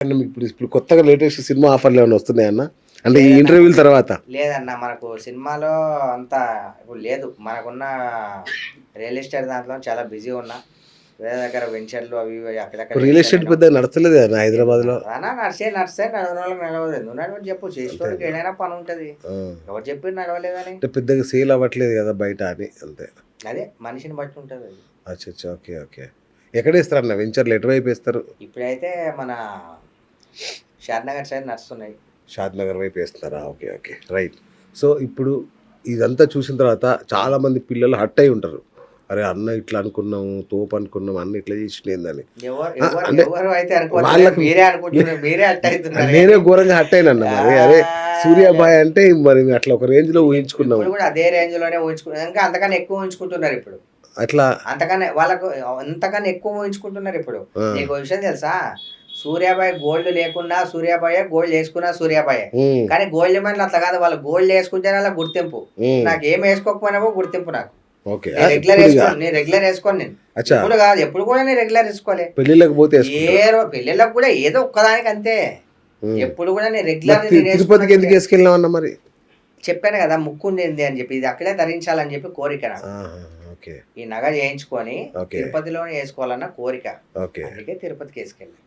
అంటే మీకు ఇప్పుడు కొత్తగా లేటెస్ట్ సినిమా ఆఫర్లు ఏమైనా వస్తున్నాయన్న? అంటే ఈ లేదన్నా ఇంటర్వ్యూల తర్వాత? లేదన్నా మనకు సినిమాలో అంత ఇప్పుడు లేదు. మనకున్న రియల్ ఎస్టేట్ దాంట్లో చాలా బిజీ ఉన్నా. వేరే దగ్గర వెంచర్లు అవి ఇవి అక్కడక్కడ రియల్ చేస్తా ఎస్టేట్ నేను. పెద్దగా నడతలేదు కదా హైదరాబాద్‌లో. నడిస్తే నడవనోళ్ళకి నడవదు. ఎందుకు నడవదు చెప్పు. చేసేటోళ్ళకి అంతేనా? ఏడైనా పని ఉంటది. ఆ! ఎవరు చెప్పిర్రు నడవలేదని? అంటే పెద్దగా సేల్ అవ్వట్లేదు కదా బయట అని అంతే. అదే మనిషిని బట్టి ఉంటదది. అచ్చచ్చ! ఓకే. ఓకే. ఎక్కడేస్తారన్న వెంచర్‌లు ఎటువైపు ఏస్తారు? ఇప్పుడైతే మన షాద్‌నగర్ సైడ్ నడుస్తున్నాయి. షాద్‌నగర్ వైపు ఏస్తున్నారా? ఓకే. ఓకే. రైట్. సో, ఇప్పుడు ఇదంతా చూసిన తర్వాత చాలామంది పిల్లలు హర్ట్ అయ్యి ఉంటారు. అరే! అన్న ఇట్లా అనుకున్నాము, తోపు అనుకున్నాం, అన్న ఇట్లా చేసిండేందని. ఎవరు ఆ! ఎవరు అంటే ఎవరు అయితే అనుకోవట్లేదు. వాళ్ళకి మీరే అనుకుంటున్నారు. మీరే అట్ట అయితున్నారు నేనే గానీ. ఘోరంగా హర్ట్ అయినన్న ఆ! మరి. అరే! సూర్య బాయ్ అంటే మరి అట్లా ఒక రేంజ్‌లో ఊహించుకున్నాము. ఇప్పుడు కూడా అదే రేంజ్‌లోనే ఇంకా అంతకన్నా ఎక్కువ ఊహించుకుంటున్నారిప్పుడు. అట్లా అంతకన్నా వాళ్ళకు అంతకన్నా ఎక్కువ ఊహించుకుంటున్నారిప్పుడు. ఆ! నీకో విషయం తెలుసా? సూర్యాబాయ్ గోల్డ్ లేకున్నా సూర్యాబాయే, గోల్డ్ యేసుకున్నా సూర్యాబాయే. హ్మ్. కానీ గోల్డ్ డిమాండ్‌లో అట్లా కాదు. వాళ్ళు గోల్డ్ యేసుకుంటేనే ఆళ్ళకి గుర్తింపు. హ్మ్. నాకేం యేసుకోకపోయినా కూడా గుర్తింపు నాకు. ఓకే. నేను రెగ్యులర్ యేసుకోను నేను. అచ్చా! ఇప్పుడు కాదు. ఎప్పుడు కూడా నేను రెగ్యులర్ యేసుకోలే. పెళ్ళిళ్ళకి పోతే ఏసుకుంటారా? పెళ్ళిళ్ళకి కూడా ఏదో ఒక్కదానికి అంతే. హ్మ్. ఎప్పుడు కూడా నేను మరి రెగ్యులర్ నేను తిరుపతికి యేసుకున్నట్టు ఎందుకు ఏసుకెళ్ళినావన్న మరి? చెప్పాను కదా! ముక్కుండింది అని చెప్పి. ఇది అక్కడే ధరించాలని చెప్పి కోరిక నాకు. ఆహా! ఓకే. ఈ నగ చేయించుకొని ఓకే. తిరుపతిలోనే యేసుకోవాలన్న కోరిక. ఓకే. అందుకే తిరుపతికేసుకెళ్ళా.